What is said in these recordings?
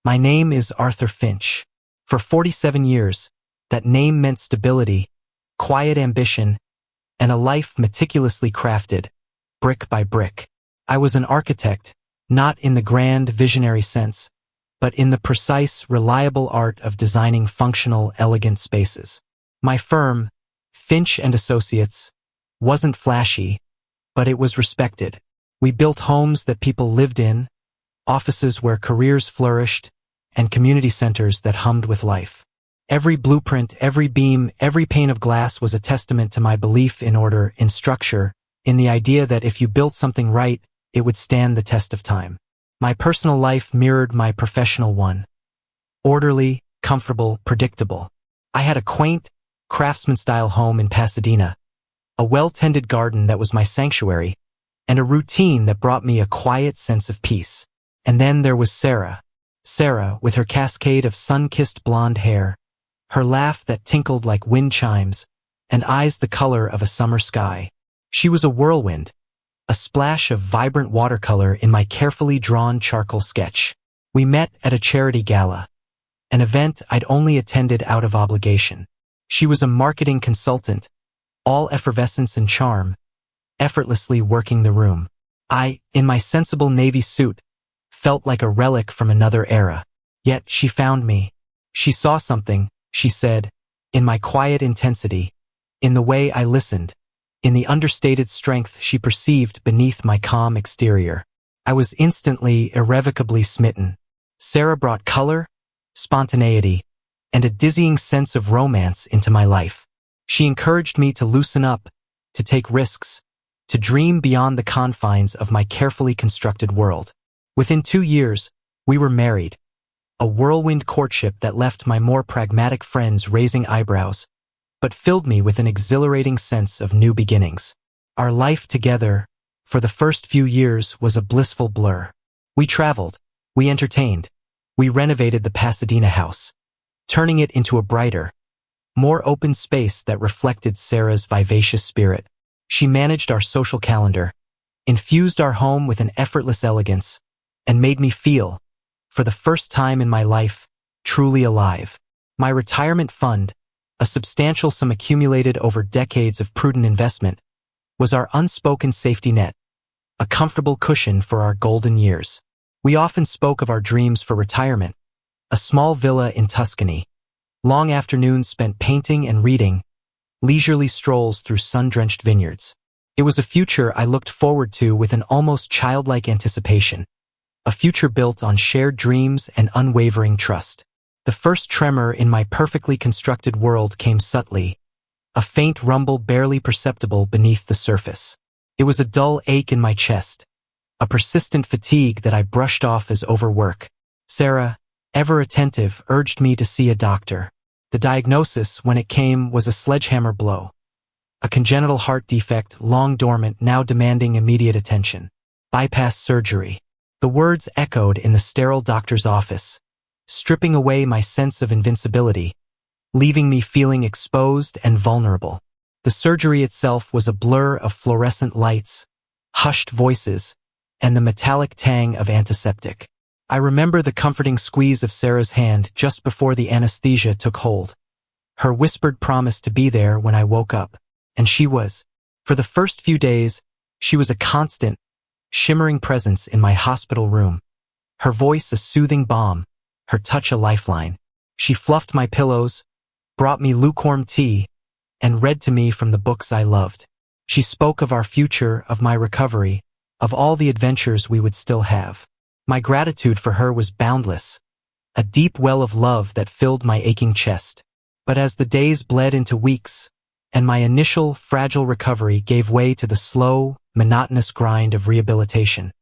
My name is Arthur Finch. For 47 years, that name meant stability, quiet ambition, and a life meticulously crafted, brick by brick. I was an architect, not in the grand visionary sense, but in the precise, reliable art of designing functional, elegant spaces. My firm, Finch and Associates, wasn't flashy, but it was respected. We built homes that people lived in, offices where careers flourished, and community centers that hummed with life. Every blueprint, every beam, every pane of glass was a testament to my belief in order, in structure, in the idea that if you built something right, it would stand the test of time. My personal life mirrored my professional one. Orderly, comfortable, predictable. I had a quaint, craftsman-style home in Pasadena, a well-tended garden that was my sanctuary, and a routine that brought me a quiet sense of peace. And then there was Sarah. Sarah, with her cascade of sun-kissed blonde hair, her laugh that tinkled like wind chimes, and eyes the color of a summer sky. She was a whirlwind, a splash of vibrant watercolor in my carefully drawn charcoal sketch. We met at a charity gala, an event I'd only attended out of obligation. She was a marketing consultant, all effervescence and charm, effortlessly working the room. I, in my sensible navy suit, felt like a relic from another era. Yet she found me. She saw something, she said, in my quiet intensity, in the way I listened, in the understated strength she perceived beneath my calm exterior. I was instantly, irrevocably smitten. Sarah brought color, spontaneity, and a dizzying sense of romance into my life. She encouraged me to loosen up, to take risks, to dream beyond the confines of my carefully constructed world. Within 2 years, we were married, a whirlwind courtship that left my more pragmatic friends raising eyebrows, but filled me with an exhilarating sense of new beginnings. Our life together, for the first few years, was a blissful blur. We traveled, we entertained, we renovated the Pasadena house, turning it into a brighter, more open space that reflected Sarah's vivacious spirit. She managed our social calendar, infused our home with an effortless elegance, and made me feel, for the first time in my life, truly alive. My retirement fund, a substantial sum accumulated over decades of prudent investment, was our unspoken safety net, a comfortable cushion for our golden years. We often spoke of our dreams for retirement, a small villa in Tuscany, long afternoons spent painting and reading, leisurely strolls through sun-drenched vineyards. It was a future I looked forward to with an almost childlike anticipation, a future built on shared dreams and unwavering trust. The first tremor in my perfectly constructed world came subtly, a faint rumble barely perceptible beneath the surface. It was a dull ache in my chest, a persistent fatigue that I brushed off as overwork. Sarah, ever attentive, urged me to see a doctor. The diagnosis, when it came, was a sledgehammer blow. A congenital heart defect, long dormant, now demanding immediate attention. Bypass surgery. The words echoed in the sterile doctor's office, stripping away my sense of invincibility, leaving me feeling exposed and vulnerable. The surgery itself was a blur of fluorescent lights, hushed voices, and the metallic tang of antiseptic. I remember the comforting squeeze of Sarah's hand just before the anesthesia took hold, her whispered promise to be there when I woke up, and she was. For the first few days, she was a constant, shimmering presence in my hospital room, her voice a soothing balm, her touch a lifeline. She fluffed my pillows, brought me lukewarm tea, and read to me from the books I loved. She spoke of our future, of my recovery, of all the adventures we would still have. My gratitude for her was boundless, a deep well of love that filled my aching chest. But as the days bled into weeks, and my initial, fragile recovery gave way to the slow, monotonous grind of rehabilitation,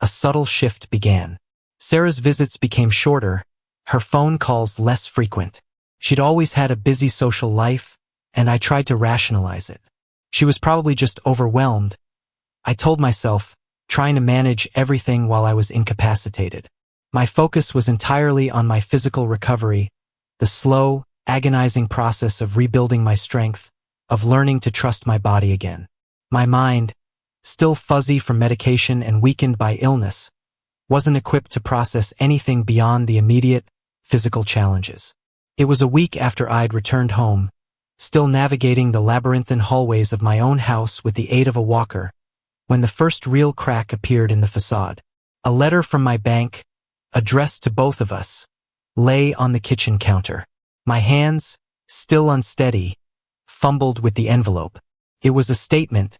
a subtle shift began. Sarah's visits became shorter, her phone calls less frequent. She'd always had a busy social life, and I tried to rationalize it. She was probably just overwhelmed, I told myself, trying to manage everything while I was incapacitated. My focus was entirely on my physical recovery, the slow, agonizing process of rebuilding my strength, of learning to trust my body again. My mind, still fuzzy from medication and weakened by illness, wasn't equipped to process anything beyond the immediate, physical challenges. It was a week after I'd returned home, still navigating the labyrinthine hallways of my own house with the aid of a walker, when the first real crack appeared in the facade. A letter from my bank, addressed to both of us, lay on the kitchen counter. My hands, still unsteady, fumbled with the envelope. It was a statement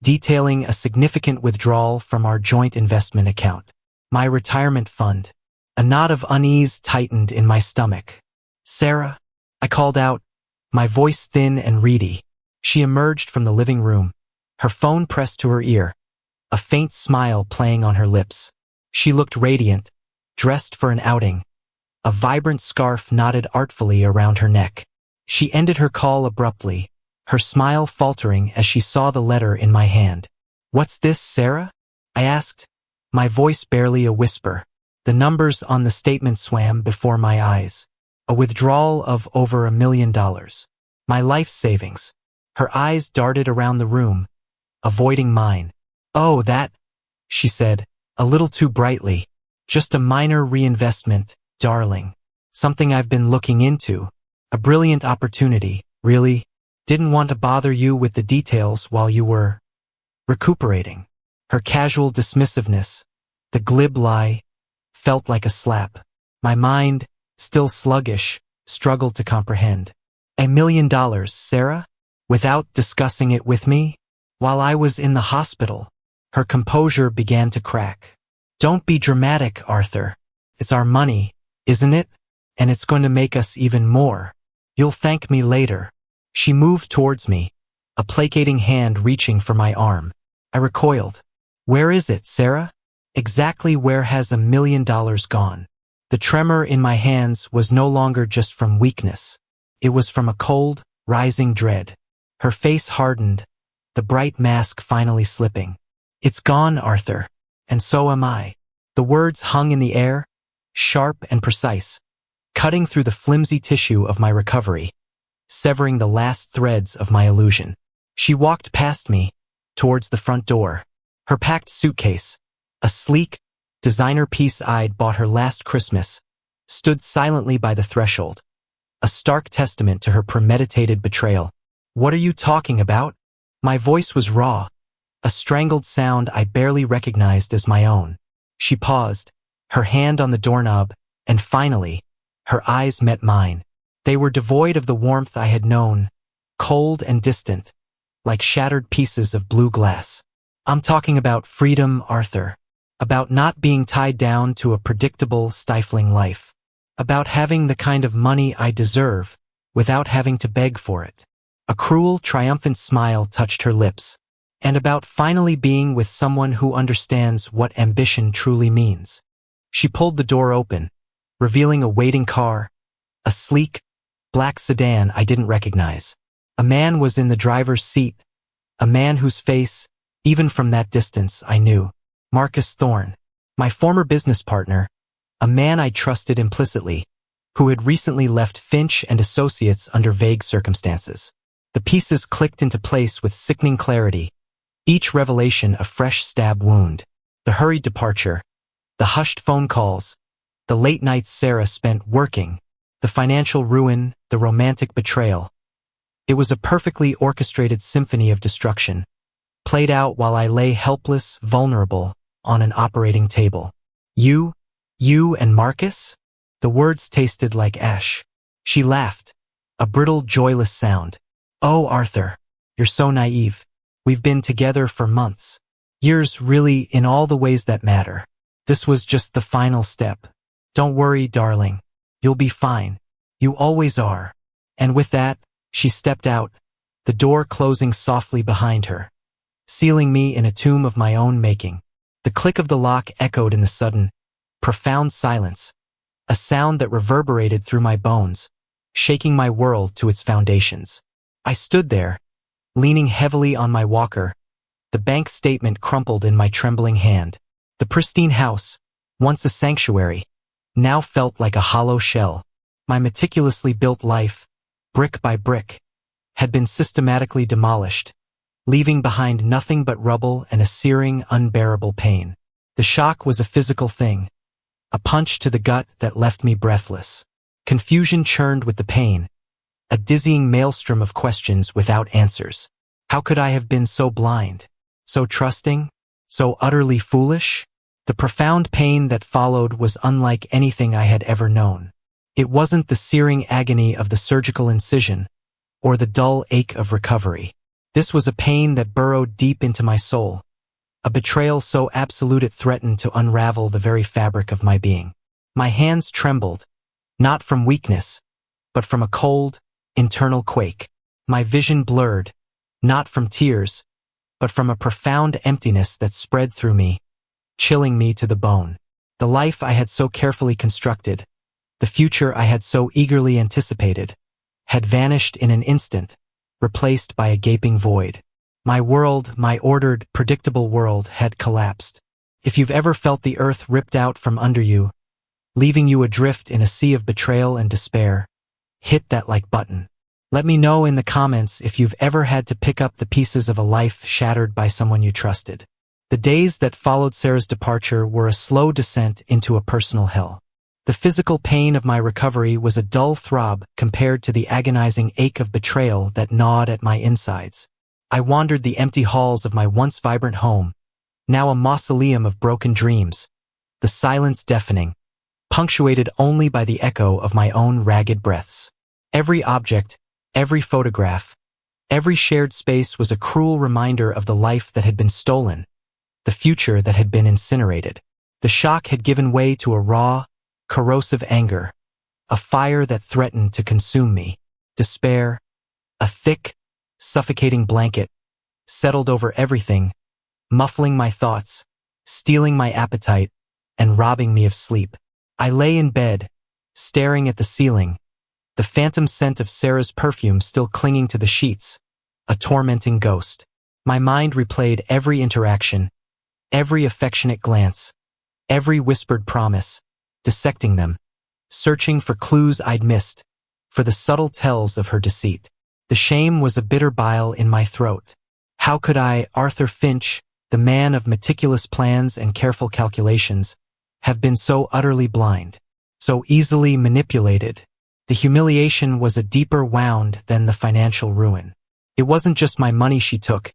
detailing a significant withdrawal from our joint investment account. My retirement fund. A knot of unease tightened in my stomach. "Sarah?" I called out, my voice thin and reedy. She emerged from the living room, her phone pressed to her ear, a faint smile playing on her lips. She looked radiant, dressed for an outing, a vibrant scarf knotted artfully around her neck. She ended her call abruptly, her smile faltering as she saw the letter in my hand. "What's this, Sarah?" I asked, my voice barely a whisper. The numbers on the statement swam before my eyes. A withdrawal of over $1 million. My life savings. Her eyes darted around the room, avoiding mine. "Oh, that," she said, a little too brightly. "Just a minor reinvestment, darling. Something I've been looking into. A brilliant opportunity, really. Didn't want to bother you with the details while you were recuperating." Her casual dismissiveness, the glib lie, felt like a slap. My mind, still sluggish, struggled to comprehend. $1 million, Sarah? Without discussing it with me? While I was in the hospital? Her composure began to crack. "Don't be dramatic, Arthur. It's our money, isn't it? And it's going to make us even more. You'll thank me later." She moved towards me, a placating hand reaching for my arm. I recoiled. "Where is it, Sarah? Exactly where has $1 million gone?" The tremor in my hands was no longer just from weakness. It was from a cold, rising dread. Her face hardened, the bright mask finally slipping. "It's gone, Arthur. And so am I." The words hung in the air, sharp and precise, cutting through the flimsy tissue of my recovery, severing the last threads of my illusion. She walked past me, towards the front door. Her packed suitcase, a sleek, designer piece I'd bought her last Christmas, stood silently by the threshold, a stark testament to her premeditated betrayal. "What are you talking about?" My voice was raw, a strangled sound I barely recognized as my own. She paused, her hand on the doorknob, and finally, her eyes met mine. They were devoid of the warmth I had known, cold and distant, like shattered pieces of blue glass. "I'm talking about freedom, Arthur. About not being tied down to a predictable, stifling life. About having the kind of money I deserve, without having to beg for it." A cruel, triumphant smile touched her lips. "And about finally being with someone who understands what ambition truly means." She pulled the door open, revealing a waiting car, a sleek, black sedan I didn't recognize. A man was in the driver's seat, a man whose face, even from that distance, I knew. Marcus Thorne, my former business partner, a man I trusted implicitly, who had recently left Finch and Associates under vague circumstances. The pieces clicked into place with sickening clarity, each revelation a fresh stab wound. The hurried departure, the hushed phone calls, the late nights Sarah spent working, the financial ruin, the romantic betrayal. It was a perfectly orchestrated symphony of destruction, played out while I lay helpless, vulnerable, on an operating table. You and Marcus?" The words tasted like ash. She laughed, a brittle, joyless sound. "Oh, Arthur, you're so naive. We've been together for months. Years, really, in all the ways that matter. This was just the final step. Don't worry, darling. You'll be fine. You always are." And with that, she stepped out, the door closing softly behind her, sealing me in a tomb of my own making. The click of the lock echoed in the sudden, profound silence, a sound that reverberated through my bones, shaking my world to its foundations. I stood there, leaning heavily on my walker, the bank statement crumpled in my trembling hand. The pristine house, once a sanctuary, now felt like a hollow shell. My meticulously built life, brick by brick, had been systematically demolished, leaving behind nothing but rubble and a searing, unbearable pain. The shock was a physical thing, a punch to the gut that left me breathless. Confusion churned with the pain, a dizzying maelstrom of questions without answers. How could I have been so blind, so trusting, so utterly foolish? The profound pain that followed was unlike anything I had ever known. It wasn't the searing agony of the surgical incision, or the dull ache of recovery. This was a pain that burrowed deep into my soul, a betrayal so absolute it threatened to unravel the very fabric of my being. My hands trembled, not from weakness, but from a cold, internal quake. My vision blurred, not from tears, but from a profound emptiness that spread through me, chilling me to the bone. The life I had so carefully constructed, the future I had so eagerly anticipated, had vanished in an instant, replaced by a gaping void. My world, my ordered, predictable world, had collapsed. If you've ever felt the earth ripped out from under you, leaving you adrift in a sea of betrayal and despair, hit that like button. Let me know in the comments if you've ever had to pick up the pieces of a life shattered by someone you trusted. The days that followed Sarah's departure were a slow descent into a personal hell. The physical pain of my recovery was a dull throb compared to the agonizing ache of betrayal that gnawed at my insides. I wandered the empty halls of my once vibrant home, now a mausoleum of broken dreams, the silence deafening, punctuated only by the echo of my own ragged breaths. Every object, every photograph, every shared space was a cruel reminder of the life that had been stolen, the future that had been incinerated. The shock had given way to a raw, corrosive anger, a fire that threatened to consume me. Despair, a thick, suffocating blanket, settled over everything, muffling my thoughts, stealing my appetite, and robbing me of sleep. I lay in bed, staring at the ceiling, the phantom scent of Sarah's perfume still clinging to the sheets, a tormenting ghost. My mind replayed every interaction, every affectionate glance, every whispered promise, dissecting them, searching for clues I'd missed, for the subtle tells of her deceit. The shame was a bitter bile in my throat. How could I, Arthur Finch, the man of meticulous plans and careful calculations, have been so utterly blind, so easily manipulated? The humiliation was a deeper wound than the financial ruin. It wasn't just my money she took.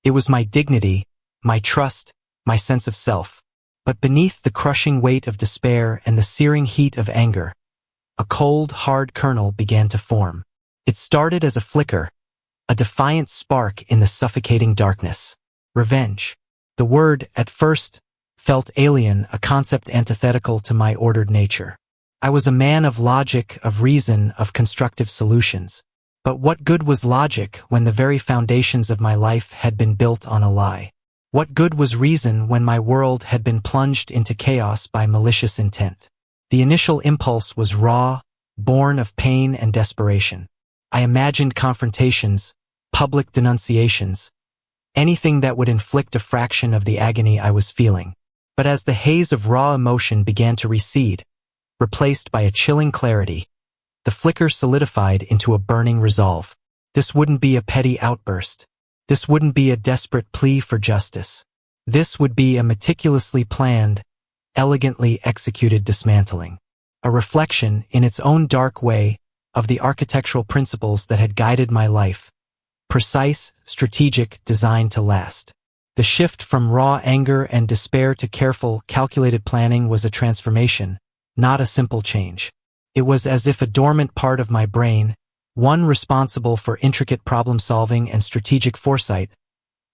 It was my dignity, my trust, my sense of self. But beneath the crushing weight of despair and the searing heat of anger, a cold, hard kernel began to form. It started as a flicker, a defiant spark in the suffocating darkness. Revenge. The word, at first, felt alien, a concept antithetical to my ordered nature. I was a man of logic, of reason, of constructive solutions. But what good was logic when the very foundations of my life had been built on a lie? What good was reason when my world had been plunged into chaos by malicious intent? The initial impulse was raw, born of pain and desperation. I imagined confrontations, public denunciations, anything that would inflict a fraction of the agony I was feeling. But as the haze of raw emotion began to recede, replaced by a chilling clarity, the flicker solidified into a burning resolve. This wouldn't be a petty outburst. This wouldn't be a desperate plea for justice. This would be a meticulously planned, elegantly executed dismantling. A reflection, in its own dark way, of the architectural principles that had guided my life. Precise, strategic, designed to last. The shift from raw anger and despair to careful, calculated planning was a transformation, not a simple change. It was as if a dormant part of my brain, one responsible for intricate problem-solving and strategic foresight,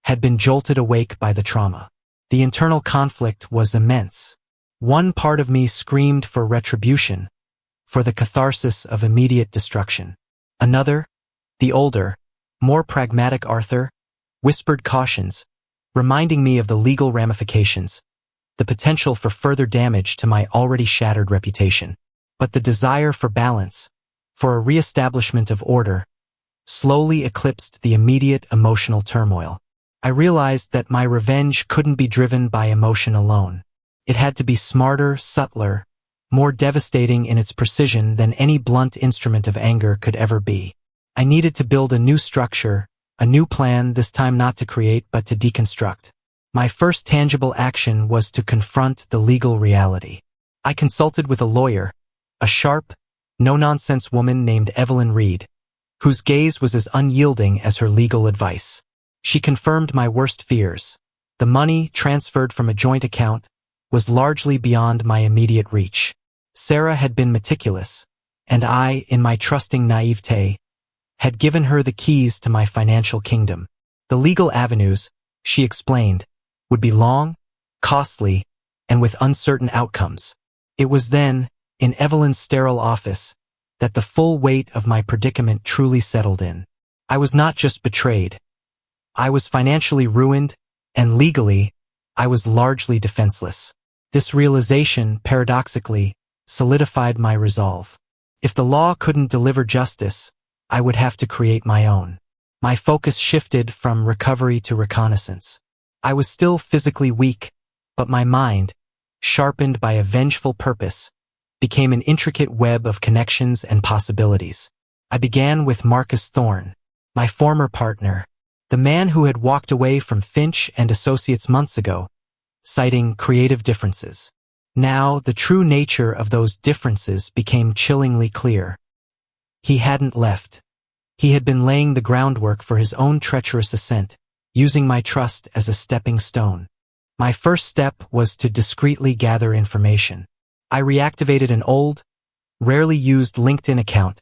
had been jolted awake by the trauma. The internal conflict was immense. One part of me screamed for retribution, for the catharsis of immediate destruction. Another, the older, more pragmatic Arthur, whispered cautions, reminding me of the legal ramifications, the potential for further damage to my already shattered reputation. But the desire for balance, for a reestablishment of order, slowly eclipsed the immediate emotional turmoil. I realized that my revenge couldn't be driven by emotion alone. It had to be smarter, subtler, more devastating in its precision than any blunt instrument of anger could ever be. I needed to build a new structure, a new plan, this time not to create but to deconstruct. My first tangible action was to confront the legal reality. I consulted with a lawyer, a sharp, no-nonsense woman named Evelyn Reed, whose gaze was as unyielding as her legal advice. She confirmed my worst fears. The money, transferred from a joint account, was largely beyond my immediate reach. Sarah had been meticulous, and I, in my trusting naivete, had given her the keys to my financial kingdom. The legal avenues, she explained, would be long, costly, and with uncertain outcomes. It was then, in Evelyn's sterile office, that the full weight of my predicament truly settled in. I was not just betrayed. I was financially ruined, and legally, I was largely defenseless. This realization, paradoxically, solidified my resolve. If the law couldn't deliver justice, I would have to create my own. My focus shifted from recovery to reconnaissance. I was still physically weak, but my mind, sharpened by a vengeful purpose, became an intricate web of connections and possibilities. I began with Marcus Thorne, my former partner, the man who had walked away from Finch and Associates months ago, citing creative differences. Now, the true nature of those differences became chillingly clear. He hadn't left. He had been laying the groundwork for his own treacherous ascent, using my trust as a stepping stone. My first step was to discreetly gather information. I reactivated an old, rarely used LinkedIn account,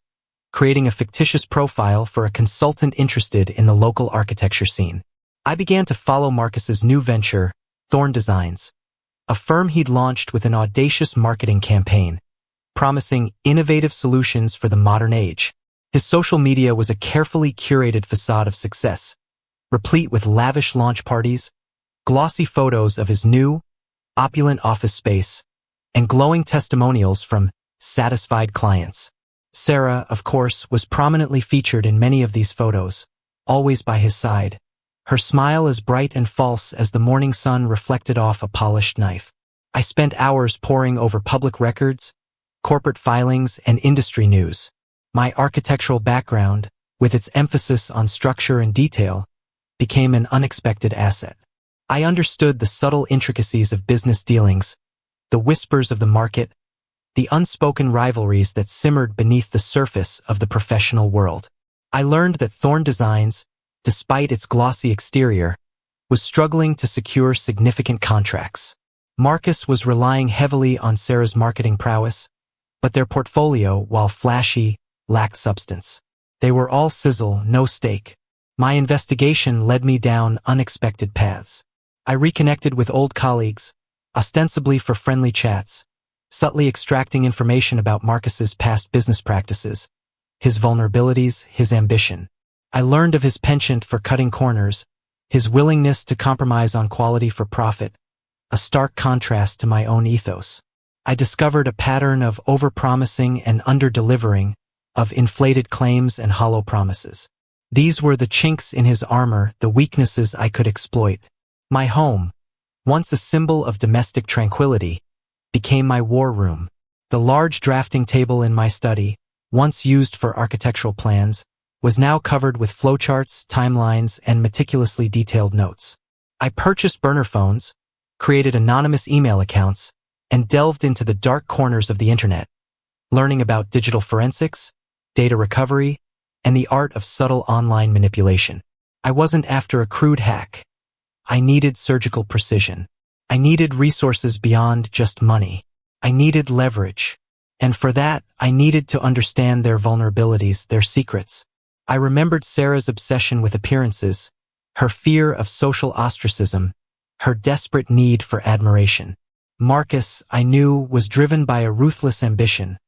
creating a fictitious profile for a consultant interested in the local architecture scene. I began to follow Marcus's new venture, Thorne Designs, a firm he'd launched with an audacious marketing campaign, promising innovative solutions for the modern age. His social media was a carefully curated facade of success, replete with lavish launch parties, glossy photos of his new, opulent office space, and glowing testimonials from satisfied clients. Sarah, of course, was prominently featured in many of these photos, always by his side, her smile as bright and false as the morning sun reflected off a polished knife. I spent hours poring over public records, corporate filings, and industry news. My architectural background, with its emphasis on structure and detail, became an unexpected asset. I understood the subtle intricacies of business dealings, the whispers of the market, the unspoken rivalries that simmered beneath the surface of the professional world. I learned that Thorne Designs, despite its glossy exterior, was struggling to secure significant contracts. Marcus was relying heavily on Sarah's marketing prowess, but their portfolio, while flashy, lacked substance. They were all sizzle, no steak. My investigation led me down unexpected paths. I reconnected with old colleagues, ostensibly for friendly chats, subtly extracting information about Marcus's past business practices, his vulnerabilities, his ambition. I learned of his penchant for cutting corners, his willingness to compromise on quality for profit, a stark contrast to my own ethos. I discovered a pattern of overpromising and underdelivering, of inflated claims and hollow promises. These were the chinks in his armor, the weaknesses I could exploit. My home, once a symbol of domestic tranquility, became my war room. The large drafting table in my study, once used for architectural plans, was now covered with flowcharts, timelines, and meticulously detailed notes. I purchased burner phones, created anonymous email accounts, and delved into the dark corners of the internet, learning about digital forensics, data recovery, and the art of subtle online manipulation. I wasn't after a crude hack. I needed surgical precision. I needed resources beyond just money. I needed leverage. And for that, I needed to understand their vulnerabilities, their secrets. I remembered Sarah's obsession with appearances, her fear of social ostracism, her desperate need for admiration. Marcus, I knew, was driven by a ruthless ambition,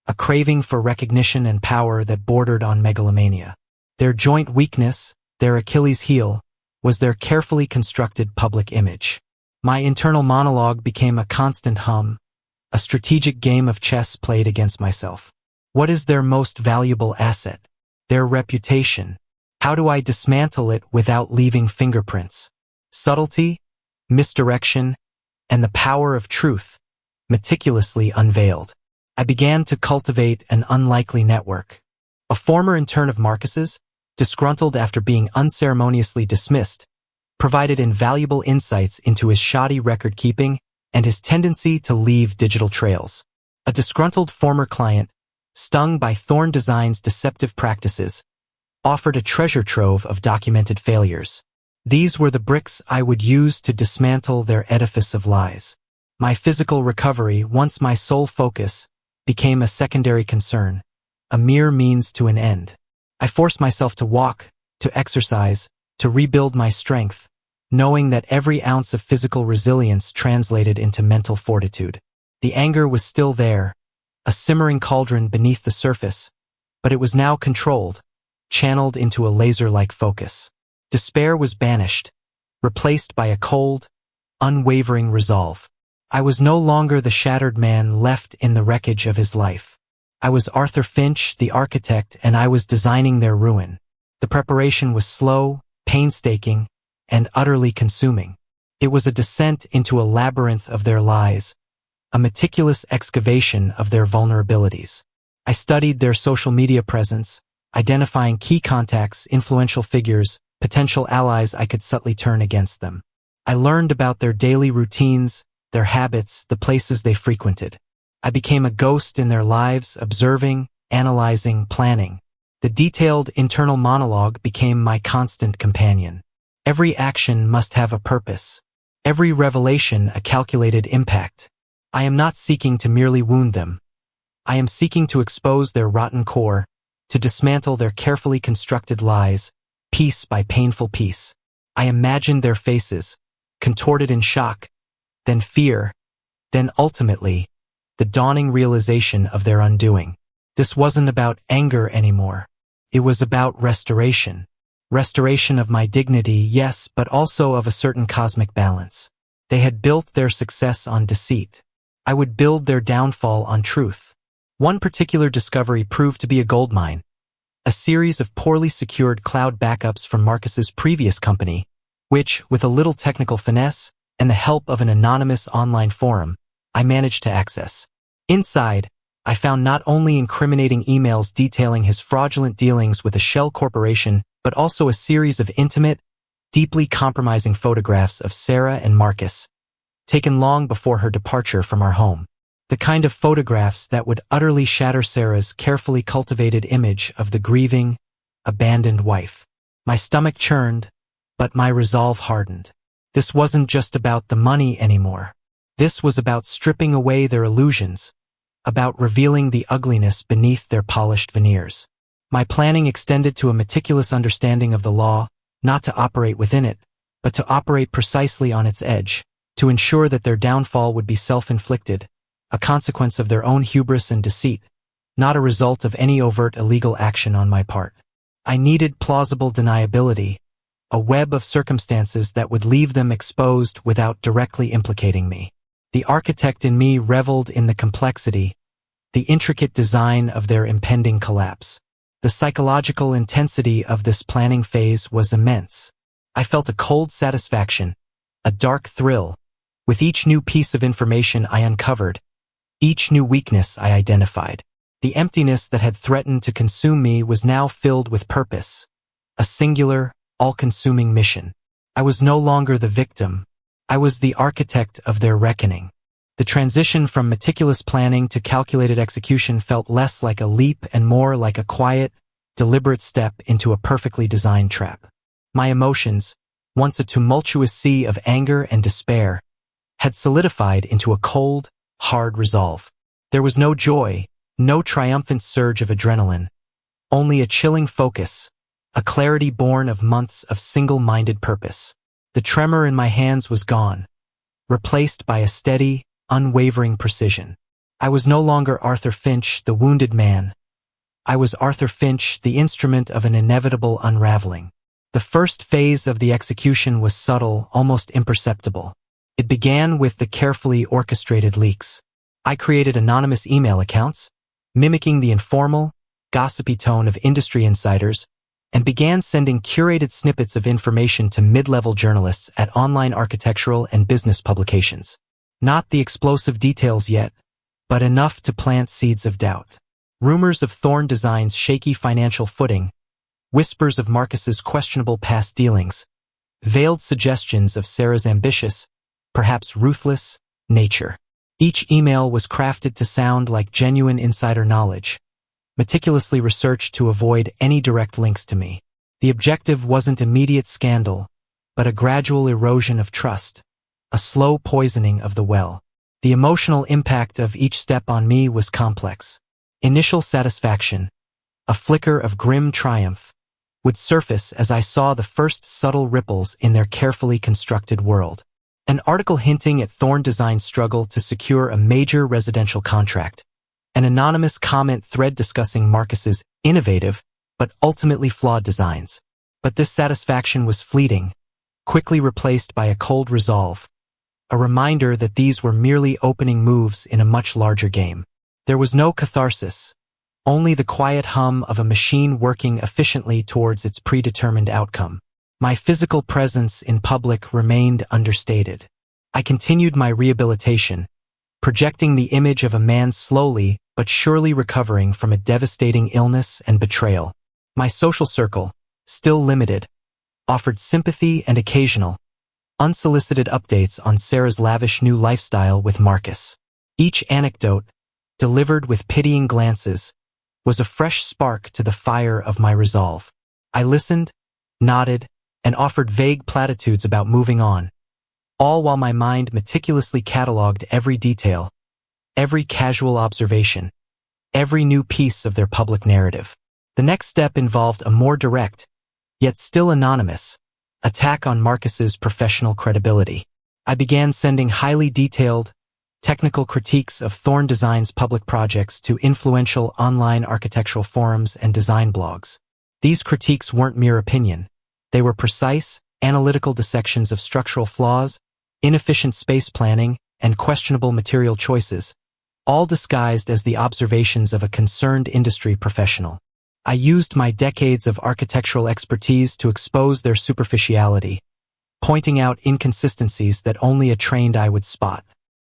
a craving for recognition and power that bordered on megalomania. Their joint weakness, their Achilles heel, was their carefully constructed public image. My internal monologue became a constant hum, a strategic game of chess played against myself. What is their most valuable asset? Their reputation. How do I dismantle it without leaving fingerprints? Subtlety, misdirection, and the power of truth, meticulously unveiled. I began to cultivate an unlikely network. A former intern of Marcus's, disgruntled after being unceremoniously dismissed, provided invaluable insights into his shoddy record-keeping and his tendency to leave digital trails. A disgruntled former client, stung by Thorn Design's deceptive practices, offered a treasure trove of documented failures. These were the bricks I would use to dismantle their edifice of lies. My physical recovery, once my sole focus, became a secondary concern, a mere means to an end. I forced myself to walk, to exercise, to rebuild my strength, knowing that every ounce of physical resilience translated into mental fortitude. The anger was still there, a simmering cauldron beneath the surface, but it was now controlled, channeled into a laser-like focus. Despair was banished, replaced by a cold, unwavering resolve. I was no longer the shattered man left in the wreckage of his life. I was Arthur Finch, the architect, and I was designing their ruin. The preparation was slow, painstaking, and utterly consuming. It was a descent into a labyrinth of their lies, a meticulous excavation of their vulnerabilities. I studied their social media presence, identifying key contacts, influential figures, potential allies I could subtly turn against them. I learned about their daily routines, their habits, the places they frequented. I became a ghost in their lives, observing, analyzing, planning. The detailed internal monologue became my constant companion. Every action must have a purpose. Every revelation a calculated impact. I am not seeking to merely wound them. I am seeking to expose their rotten core, to dismantle their carefully constructed lies, piece by painful piece. I imagined their faces, contorted in shock, then fear, then ultimately, the dawning realization of their undoing. This wasn't about anger anymore. It was about restoration. Restoration of my dignity, yes, but also of a certain cosmic balance. They had built their success on deceit. I would build their downfall on truth. One particular discovery proved to be a goldmine. A series of poorly secured cloud backups from Marcus's previous company, which, with a little technical finesse and the help of an anonymous online forum, I managed to access. Inside, I found not only incriminating emails detailing his fraudulent dealings with a shell corporation, but also a series of intimate, deeply compromising photographs of Sarah and Marcus, taken long before her departure from our home. The kind of photographs that would utterly shatter Sarah's carefully cultivated image of the grieving, abandoned wife. My stomach churned, but my resolve hardened. This wasn't just about the money anymore. This was about stripping away their illusions, about revealing the ugliness beneath their polished veneers. My planning extended to a meticulous understanding of the law, not to operate within it, but to operate precisely on its edge, to ensure that their downfall would be self-inflicted, a consequence of their own hubris and deceit, not a result of any overt illegal action on my part. I needed plausible deniability, a web of circumstances that would leave them exposed without directly implicating me. The architect in me reveled in the complexity, the intricate design of their impending collapse. The psychological intensity of this planning phase was immense. I felt a cold satisfaction, a dark thrill, with each new piece of information I uncovered, each new weakness I identified. The emptiness that had threatened to consume me was now filled with purpose, a singular, all-consuming mission. I was no longer the victim. I was the architect of their reckoning. The transition from meticulous planning to calculated execution felt less like a leap and more like a quiet, deliberate step into a perfectly designed trap. My emotions, once a tumultuous sea of anger and despair, had solidified into a cold, hard resolve. There was no joy, no triumphant surge of adrenaline, only a chilling focus, a clarity born of months of single-minded purpose. The tremor in my hands was gone, replaced by a steady, unwavering precision. I was no longer Arthur Finch, the wounded man. I was Arthur Finch, the instrument of an inevitable unraveling. The first phase of the execution was subtle, almost imperceptible. It began with the carefully orchestrated leaks. I created anonymous email accounts, mimicking the informal, gossipy tone of industry insiders, and began sending curated snippets of information to mid-level journalists at online architectural and business publications. Not the explosive details yet, but enough to plant seeds of doubt. Rumors of Thorn Design's shaky financial footing, whispers of Marcus's questionable past dealings. veiled suggestions of Sarah's ambitious, perhaps ruthless, nature. Each email was crafted to sound like genuine insider knowledge, meticulously researched to avoid any direct links to me. The objective wasn't immediate scandal, but a gradual erosion of trust, a slow poisoning of the well. The emotional impact of each step on me was complex. Initial satisfaction, a flicker of grim triumph, would surface as I saw the first subtle ripples in their carefully constructed world. An article hinting at Thorn Design's struggle to secure a major residential contract. An anonymous comment thread discussing Marcus's innovative, but ultimately flawed designs. But this satisfaction was fleeting, quickly replaced by a cold resolve. A reminder that these were merely opening moves in a much larger game. There was no catharsis, only the quiet hum of a machine working efficiently towards its predetermined outcome. My physical presence in public remained understated. I continued my rehabilitation, projecting the image of a man slowly but surely recovering from a devastating illness and betrayal. My social circle, still limited, offered sympathy and occasional, unsolicited updates on Sarah's lavish new lifestyle with Marcus. Each anecdote, delivered with pitying glances, was a fresh spark to the fire of my resolve. I listened, nodded, and offered vague platitudes about moving on, all while my mind meticulously catalogued every detail, every casual observation, every new piece of their public narrative. The next step involved a more direct, yet still anonymous, attack on Marcus's professional credibility. I began sending highly detailed, technical critiques of Thorn Design's public projects to influential online architectural forums and design blogs. These critiques weren't mere opinion. They were precise, analytical dissections of structural flaws, inefficient space planning, and questionable material choices, all disguised as the observations of a concerned industry professional. I used my decades of architectural expertise to expose their superficiality, pointing out inconsistencies that only a trained eye would spot.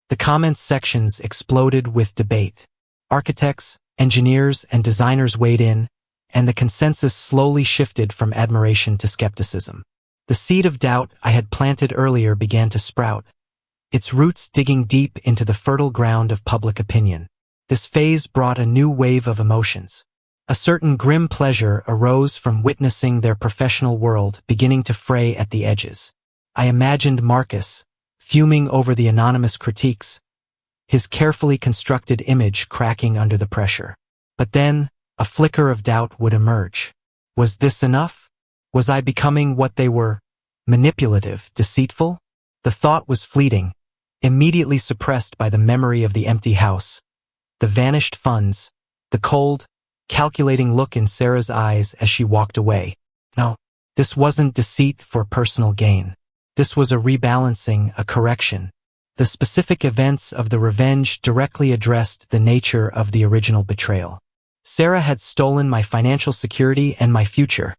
The comments sections exploded with debate. Architects, engineers, and designers weighed in, and the consensus slowly shifted from admiration to skepticism. The seed of doubt I had planted earlier began to sprout, its roots digging deep into the fertile ground of public opinion. This phase brought a new wave of emotions. A certain grim pleasure arose from witnessing their professional world beginning to fray at the edges. I imagined Marcus, fuming over the anonymous critiques, his carefully constructed image cracking under the pressure. But then, a flicker of doubt would emerge. Was this enough? Was I becoming what they were? Manipulative, deceitful? The thought was fleeting, immediately suppressed by the memory of the empty house, the vanished funds, the cold, calculating look in Sarah's eyes as she walked away. No, this wasn't deceit for personal gain. This was a rebalancing, a correction. The specific events of the revenge directly addressed the nature of the original betrayal. Sarah had stolen my financial security and my future.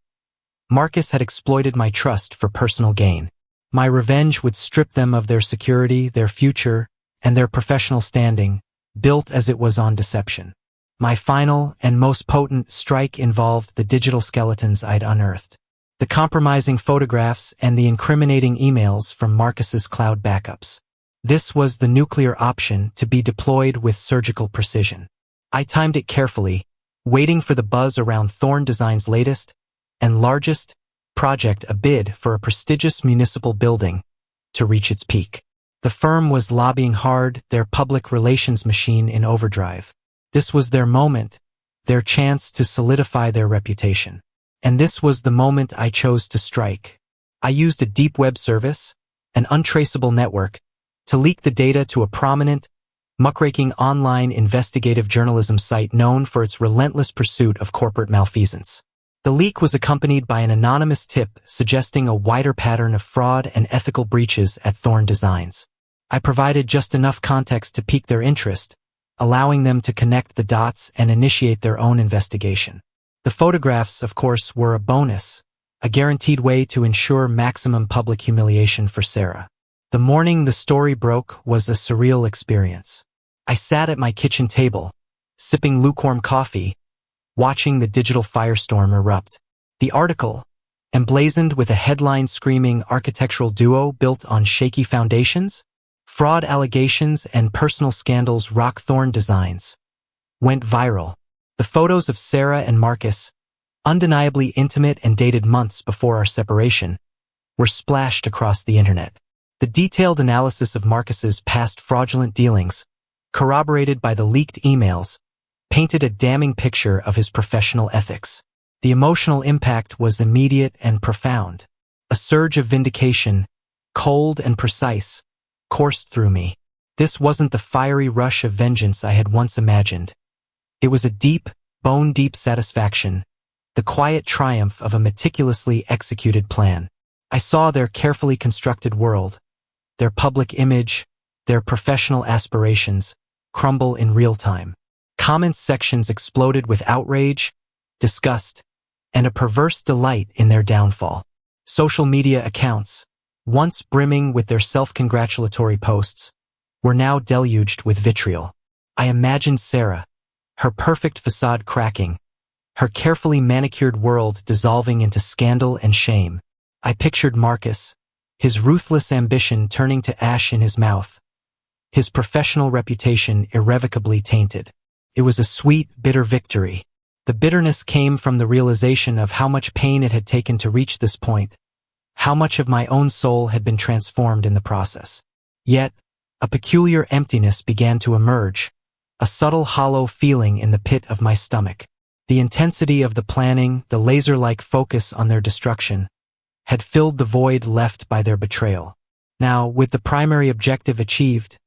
Marcus had exploited my trust for personal gain. My revenge would strip them of their security, their future, and their professional standing, built as it was on deception. My final and most potent strike involved the digital skeletons I'd unearthed, the compromising photographs and the incriminating emails from Marcus's cloud backups. This was the nuclear option to be deployed with surgical precision. I timed it carefully, waiting for the buzz around Thorn Design's latest and largest project, a bid for a prestigious municipal building, to reach its peak. The firm was lobbying hard, their public relations machine in overdrive. This was their moment, their chance to solidify their reputation. And this was the moment I chose to strike. I used a deep web service, an untraceable network, to leak the data to a prominent, muckraking online investigative journalism site known for its relentless pursuit of corporate malfeasance. The leak was accompanied by an anonymous tip suggesting a wider pattern of fraud and ethical breaches at Thorn Designs. I provided just enough context to pique their interest, allowing them to connect the dots and initiate their own investigation. The photographs, of course, were a bonus, a guaranteed way to ensure maximum public humiliation for Sarah. The morning the story broke was a surreal experience. I sat at my kitchen table, sipping lukewarm coffee, watching the digital firestorm erupt. The article, emblazoned with a headline screaming architectural duo built on shaky foundations? Fraud allegations and personal scandals rock Thorn Designs went viral. The photos of Sarah and Marcus, undeniably intimate and dated months before our separation, were splashed across the internet. The detailed analysis of Marcus's past fraudulent dealings, corroborated by the leaked emails, painted a damning picture of his professional ethics. The emotional impact was immediate and profound. A surge of vindication, cold and precise, coursed through me. This wasn't the fiery rush of vengeance I had once imagined. It was a deep, bone-deep satisfaction, the quiet triumph of a meticulously executed plan. I saw their carefully constructed world, their public image, their professional aspirations, crumble in real time. Comment sections exploded with outrage, disgust, and a perverse delight in their downfall. Social media accounts, once brimming with their self-congratulatory posts, were now deluged with vitriol. I imagined Sarah, her perfect facade cracking, her carefully manicured world dissolving into scandal and shame. I pictured Marcus, his ruthless ambition turning to ash in his mouth, his professional reputation irrevocably tainted. It was a sweet, bitter victory. The bitterness came from the realization of how much pain it had taken to reach this point, how much of my own soul had been transformed in the process. Yet, a peculiar emptiness began to emerge, a subtle hollow feeling in the pit of my stomach. The intensity of the planning, the laser-like focus on their destruction, had filled the void left by their betrayal. Now, with the primary objective achieved,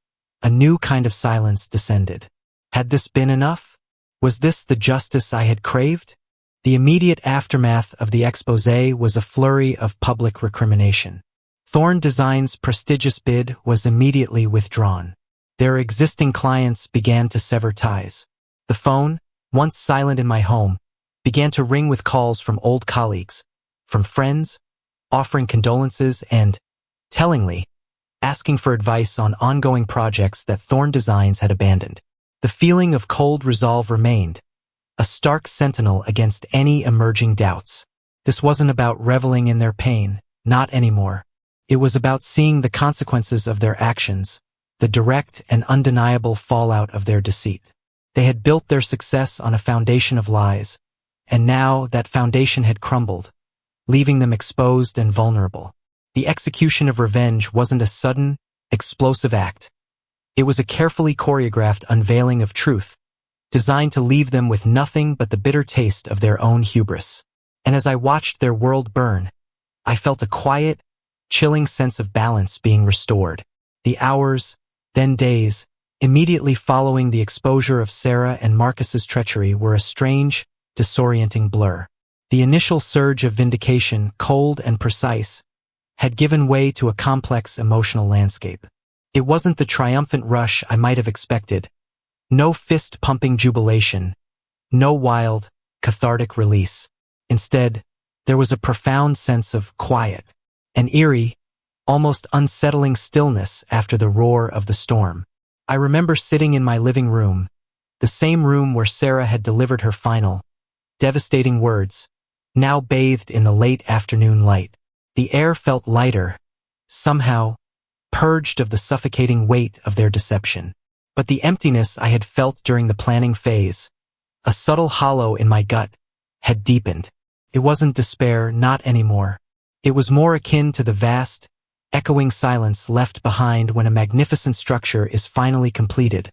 a new kind of silence descended. Had this been enough? Was this the justice I had craved? The immediate aftermath of the exposé was a flurry of public recrimination. Thorn Designs' prestigious bid was immediately withdrawn. Their existing clients began to sever ties. The phone, once silent in my home, began to ring with calls from old colleagues, from friends, offering condolences and, tellingly, asking for advice on ongoing projects that Thorn Designs had abandoned. The feeling of cold resolve remained, a stark sentinel against any emerging doubts. This wasn't about reveling in their pain, not anymore. It was about seeing the consequences of their actions, the direct and undeniable fallout of their deceit. They had built their success on a foundation of lies, and now that foundation had crumbled, leaving them exposed and vulnerable. The execution of revenge wasn't a sudden, explosive act. It was a carefully choreographed unveiling of truth, designed to leave them with nothing but the bitter taste of their own hubris. And as I watched their world burn, I felt a quiet, chilling sense of balance being restored. The hours, then days, immediately following the exposure of Sarah and Marcus's treachery were a strange, disorienting blur. The initial surge of vindication, cold and precise, had given way to a complex emotional landscape. It wasn't the triumphant rush I might have expected. No fist-pumping jubilation, no wild, cathartic release. Instead, there was a profound sense of quiet, an eerie, almost unsettling stillness after the roar of the storm. I remember sitting in my living room, the same room where Sarah had delivered her final, devastating words, now bathed in the late afternoon light. The air felt lighter, somehow, purged of the suffocating weight of their deception. But the emptiness I had felt during the planning phase, a subtle hollow in my gut, had deepened. It wasn't despair, not anymore. It was more akin to the vast, echoing silence left behind when a magnificent structure is finally completed,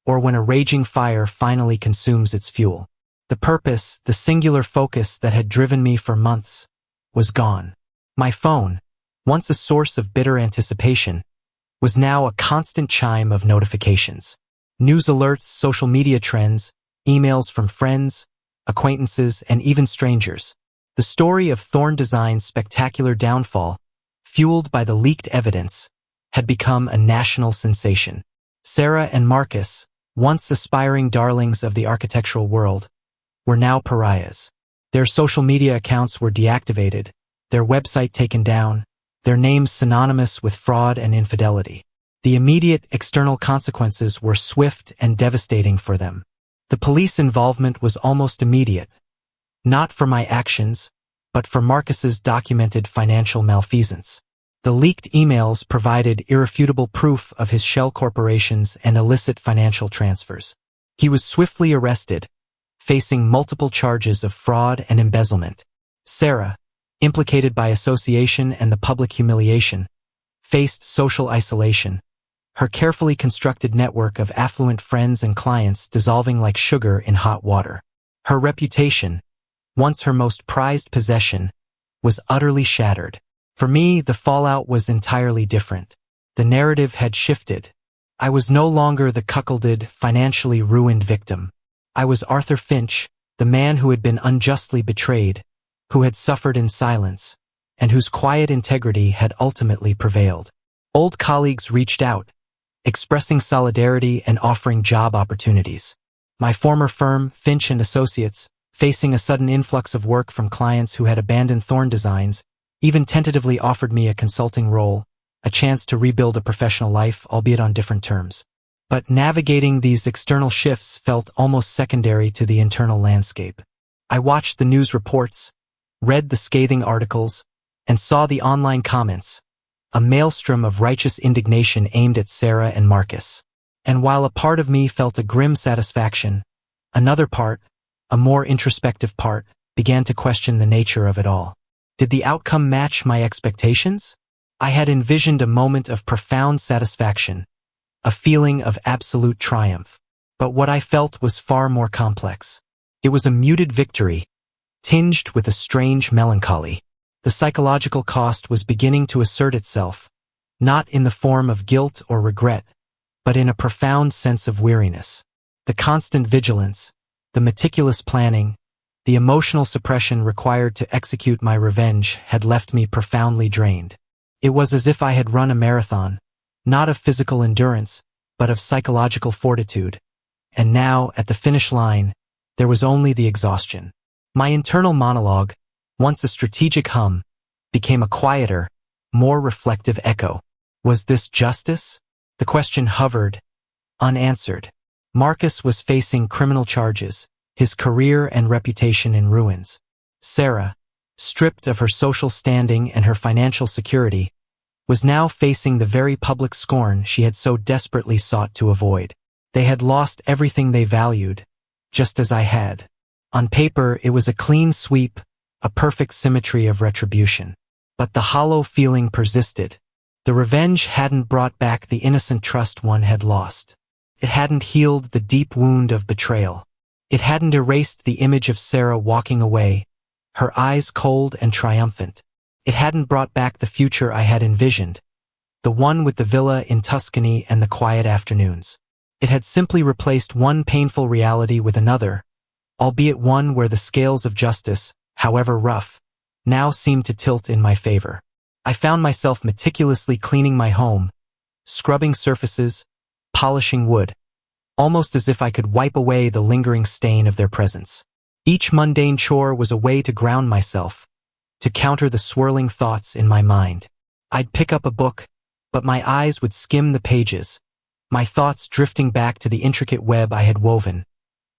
or when a raging fire finally consumes its fuel. The purpose, the singular focus that had driven me for months, was gone. My phone, once a source of bitter anticipation, was now a constant chime of notifications. News alerts, social media trends, emails from friends, acquaintances, and even strangers. The story of Thorn Designs' spectacular downfall, fueled by the leaked evidence, had become a national sensation. Sarah and Marcus, once aspiring darlings of the architectural world, were now pariahs. Their social media accounts were deactivated, their website taken down, their names synonymous with fraud and infidelity. The immediate external consequences were swift and devastating for them. The police involvement was almost immediate. Not for my actions, but for Marcus's documented financial malfeasance. The leaked emails provided irrefutable proof of his shell corporations and illicit financial transfers. He was swiftly arrested, facing multiple charges of fraud and embezzlement. Sarah, implicated by association and the public humiliation, faced social isolation, her carefully constructed network of affluent friends and clients dissolving like sugar in hot water. Her reputation, once her most prized possession, was utterly shattered. For me, the fallout was entirely different. The narrative had shifted. I was no longer the cuckolded, financially ruined victim. I was Arthur Finch, the man who had been unjustly betrayed, who had suffered in silence, and whose quiet integrity had ultimately prevailed. Old colleagues reached out, expressing solidarity and offering job opportunities. My former firm, Finch & Associates, facing a sudden influx of work from clients who had abandoned Thorn designs, even tentatively offered me a consulting role, a chance to rebuild a professional life, albeit on different terms. But navigating these external shifts felt almost secondary to the internal landscape. I watched the news reports, read the scathing articles, and saw the online comments, a maelstrom of righteous indignation aimed at Sarah and Marcus. And while a part of me felt a grim satisfaction, another part, a more introspective part, began to question the nature of it all. Did the outcome match my expectations? I had envisioned a moment of profound satisfaction, a feeling of absolute triumph. But what I felt was far more complex. It was a muted victory, tinged with a strange melancholy. The psychological cost was beginning to assert itself, not in the form of guilt or regret, but in a profound sense of weariness. The constant vigilance, the meticulous planning, the emotional suppression required to execute my revenge had left me profoundly drained. It was as if I had run a marathon, not of physical endurance, but of psychological fortitude. And now, at the finish line, there was only the exhaustion. My internal monologue, once a strategic hum, became a quieter, more reflective echo. Was this justice? The question hovered, unanswered. Marcus was facing criminal charges, his career and reputation in ruins. Sarah, stripped of her social standing and her financial security, was now facing the very public scorn she had so desperately sought to avoid. They had lost everything they valued, just as I had. On paper, it was a clean sweep, a perfect symmetry of retribution. But the hollow feeling persisted. The revenge hadn't brought back the innocent trust one had lost. It hadn't healed the deep wound of betrayal. It hadn't erased the image of Sarah walking away, her eyes cold and triumphant. It hadn't brought back the future I had envisioned, the one with the villa in Tuscany and the quiet afternoons. It had simply replaced one painful reality with another, albeit one where the scales of justice, however rough, now seemed to tilt in my favor. I found myself meticulously cleaning my home, scrubbing surfaces, polishing wood, almost as if I could wipe away the lingering stain of their presence. Each mundane chore was a way to ground myself, to counter the swirling thoughts in my mind. I'd pick up a book, but my eyes would skim the pages, my thoughts drifting back to the intricate web I had woven,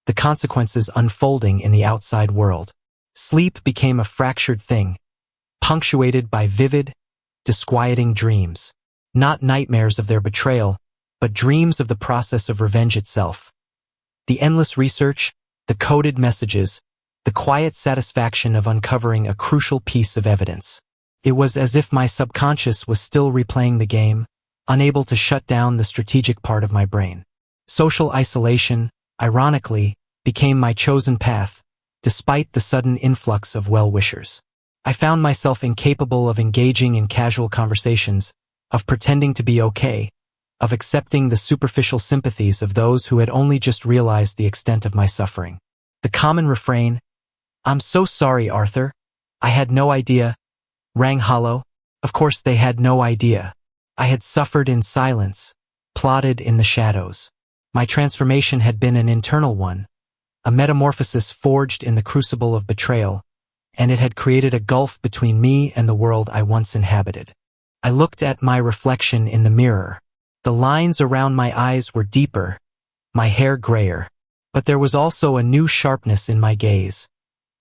the consequences unfolding in the outside world. Sleep became a fractured thing, punctuated by vivid, disquieting dreams. Not nightmares of their betrayal, but dreams of the process of revenge itself. The endless research, the coded messages, the quiet satisfaction of uncovering a crucial piece of evidence. It was as if my subconscious was still replaying the game, unable to shut down the strategic part of my brain. Social isolation, ironically, became my chosen path, despite the sudden influx of well-wishers. I found myself incapable of engaging in casual conversations, of pretending to be okay, of accepting the superficial sympathies of those who had only just realized the extent of my suffering. The common refrain, "I'm so sorry, Arthur. I had no idea," rang hollow. Of course they had no idea. I had suffered in silence, plotted in the shadows. My transformation had been an internal one, a metamorphosis forged in the crucible of betrayal, and it had created a gulf between me and the world I once inhabited. I looked at my reflection in the mirror. The lines around my eyes were deeper, my hair grayer, but there was also a new sharpness in my gaze,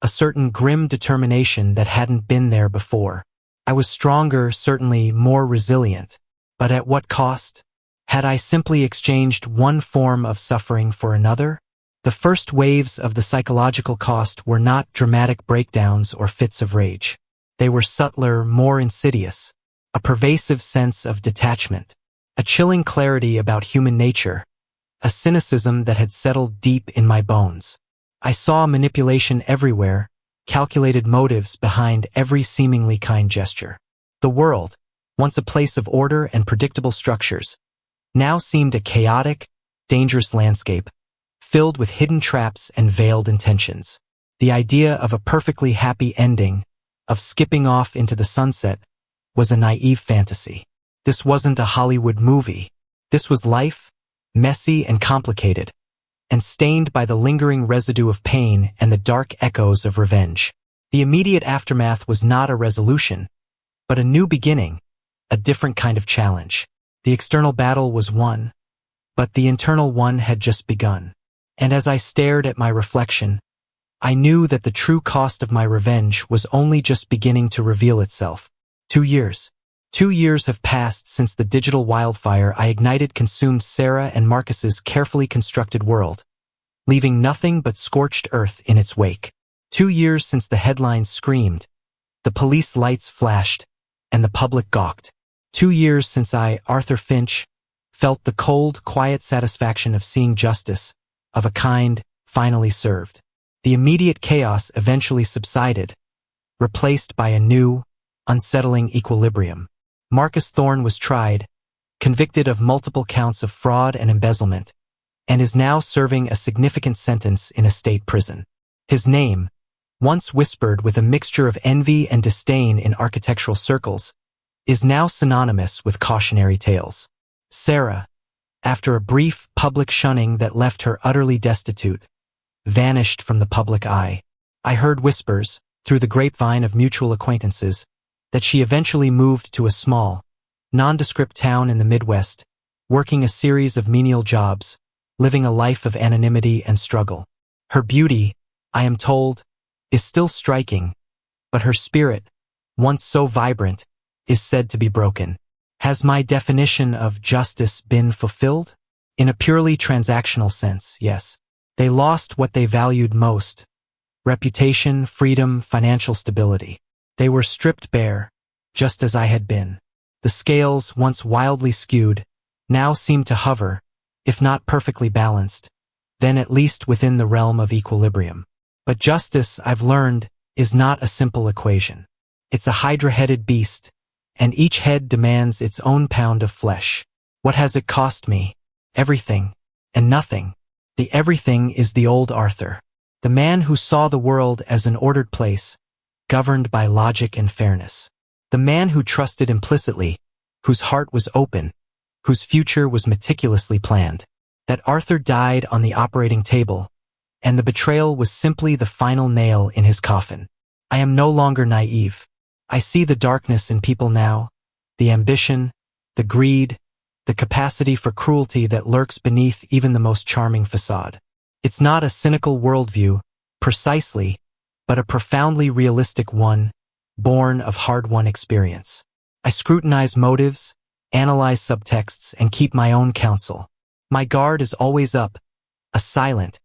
a certain grim determination that hadn't been there before. I was stronger, certainly more resilient. But at what cost? Had I simply exchanged one form of suffering for another? The first waves of the psychological cost were not dramatic breakdowns or fits of rage. They were subtler, more insidious. A pervasive sense of detachment. A chilling clarity about human nature. A cynicism that had settled deep in my bones. I saw manipulation everywhere, calculated motives behind every seemingly kind gesture. The world, once a place of order and predictable structures, now seemed a chaotic, dangerous landscape, filled with hidden traps and veiled intentions. The idea of a perfectly happy ending, of skipping off into the sunset, was a naive fantasy. This wasn't a Hollywood movie. This was life, messy and complicated, and stained by the lingering residue of pain and the dark echoes of revenge. The immediate aftermath was not a resolution, but a new beginning, a different kind of challenge. The external battle was won, but the internal one had just begun. And as I stared at my reflection, I knew that the true cost of my revenge was only just beginning to reveal itself. 2 years. 2 years have passed since the digital wildfire I ignited consumed Sarah and Marcus's carefully constructed world, leaving nothing but scorched earth in its wake. 2 years since the headlines screamed, the police lights flashed, and the public gawked. 2 years since I, Arthur Finch, felt the cold, quiet satisfaction of seeing justice, of a kind, finally served. The immediate chaos eventually subsided, replaced by a new, unsettling equilibrium. Marcus Thorne was tried, convicted of multiple counts of fraud and embezzlement, and is now serving a significant sentence in a state prison. His name, once whispered with a mixture of envy and disdain in architectural circles, is now synonymous with cautionary tales. Sarah, after a brief public shunning that left her utterly destitute, vanished from the public eye. I heard whispers, through the grapevine of mutual acquaintances, that she eventually moved to a small, nondescript town in the Midwest, working a series of menial jobs, living a life of anonymity and struggle. Her beauty, I am told, is still striking, but her spirit, once so vibrant, is said to be broken. Has my definition of justice been fulfilled? In a purely transactional sense, yes. They lost what they valued most: reputation, freedom, financial stability. They were stripped bare, just as I had been. The scales, once wildly skewed, now seemed to hover, if not perfectly balanced, then at least within the realm of equilibrium. But justice, I've learned, is not a simple equation. It's a hydra-headed beast, and each head demands its own pound of flesh. What has it cost me? Everything, and nothing. The everything is the old Arthur, the man who saw the world as an ordered place, governed by logic and fairness. The man who trusted implicitly, whose heart was open, whose future was meticulously planned. That Arthur died on the operating table, and the betrayal was simply the final nail in his coffin. I am no longer naive. I see the darkness in people now, the ambition, the greed, the capacity for cruelty that lurks beneath even the most charming facade. It's not a cynical worldview, precisely, but a profoundly realistic one, born of hard-won experience. I scrutinize motives, analyze subtexts, and keep my own counsel. My guard is always up, a silent,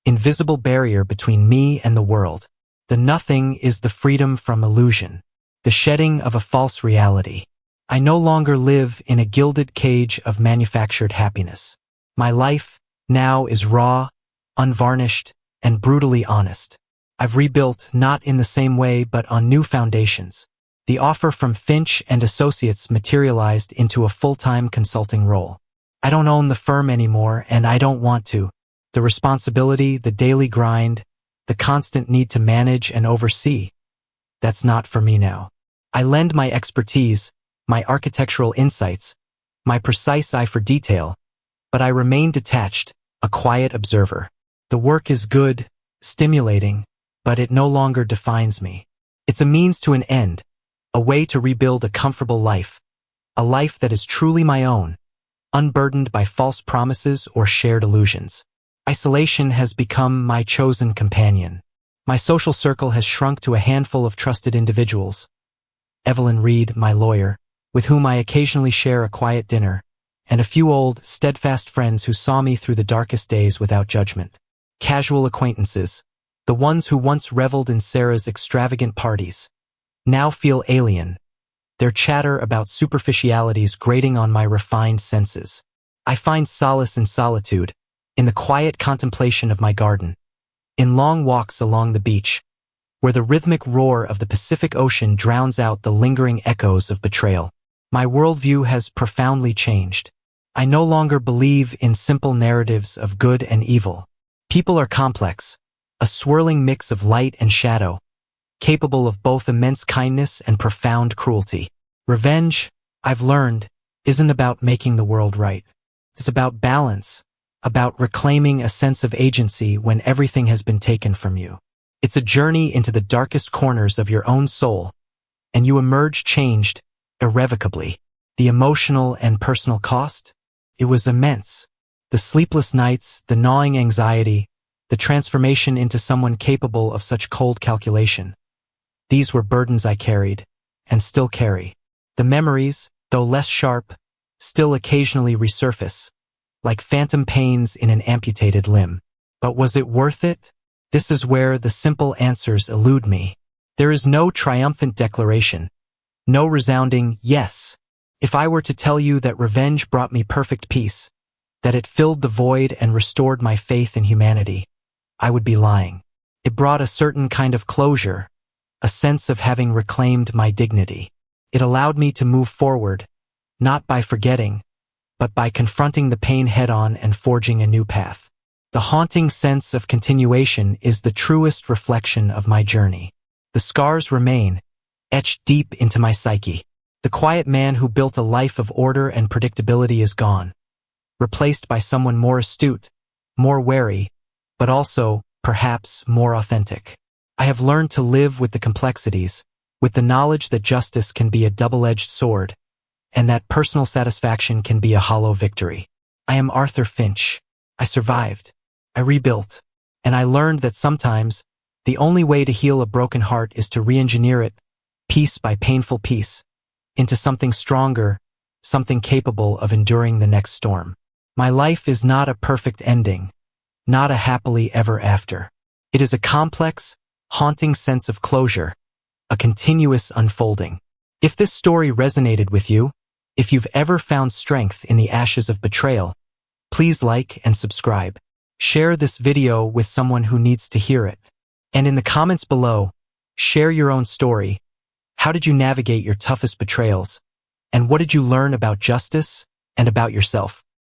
invisible barrier between me and the world. The nothing is the freedom from illusion, the shedding of a false reality. I no longer live in a gilded cage of manufactured happiness. My life, now, is raw, unvarnished, and brutally honest. I've rebuilt, not in the same way but on new foundations. The offer from Finch and Associates materialized into a full-time consulting role. I don't own the firm anymore, and I don't want to. The responsibility, the daily grind, the constant need to manage and oversee, that's not for me now. I lend my expertise, my architectural insights, my precise eye for detail, but I remain detached, a quiet observer. The work is good, stimulating, but it no longer defines me. It's a means to an end, a way to rebuild a comfortable life, a life that is truly my own, unburdened by false promises or shared illusions. Isolation has become my chosen companion. My social circle has shrunk to a handful of trusted individuals. Evelyn Reed, my lawyer, with whom I occasionally share a quiet dinner, and a few old, steadfast friends who saw me through the darkest days without judgment. Casual acquaintances, the ones who once reveled in Sarah's extravagant parties, now feel alien, their chatter about superficialities grating on my refined senses. I find solace in solitude, in the quiet contemplation of my garden, in long walks along the beach, where the rhythmic roar of the Pacific Ocean drowns out the lingering echoes of betrayal. My worldview has profoundly changed. I no longer believe in simple narratives of good and evil. People are complex, a swirling mix of light and shadow, capable of both immense kindness and profound cruelty. Revenge, I've learned, isn't about making the world right. It's about balance, about reclaiming a sense of agency when everything has been taken from you. It's a journey into the darkest corners of your own soul, and you emerge changed, irrevocably. The emotional and personal cost? It was immense. The sleepless nights, the gnawing anxiety, the transformation into someone capable of such cold calculation. These were burdens I carried, and still carry. The memories, though less sharp, still occasionally resurface, like phantom pains in an amputated limb. But was it worth it? This is where the simple answers elude me. There is no triumphant declaration, no resounding yes. If I were to tell you that revenge brought me perfect peace, that it filled the void and restored my faith in humanity, I would be lying. It brought a certain kind of closure, a sense of having reclaimed my dignity. It allowed me to move forward, not by forgetting, but by confronting the pain head-on and forging a new path. The haunting sense of continuation is the truest reflection of my journey. The scars remain, etched deep into my psyche. The quiet man who built a life of order and predictability is gone, replaced by someone more astute, more wary, but also, perhaps, more authentic. I have learned to live with the complexities, with the knowledge that justice can be a double-edged sword, and that personal satisfaction can be a hollow victory. I am Arthur Finch. I survived. I rebuilt. And I learned that sometimes, the only way to heal a broken heart is to re-engineer it, piece by painful piece, into something stronger, something capable of enduring the next storm. My life is not a perfect ending, not a happily ever after. It is a complex, haunting sense of closure, a continuous unfolding. If this story resonated with you, if you've ever found strength in the ashes of betrayal, please like and subscribe. Share this video with someone who needs to hear it. And in the comments below, share your own story. How did you navigate your toughest betrayals? And what did you learn about justice and about yourself?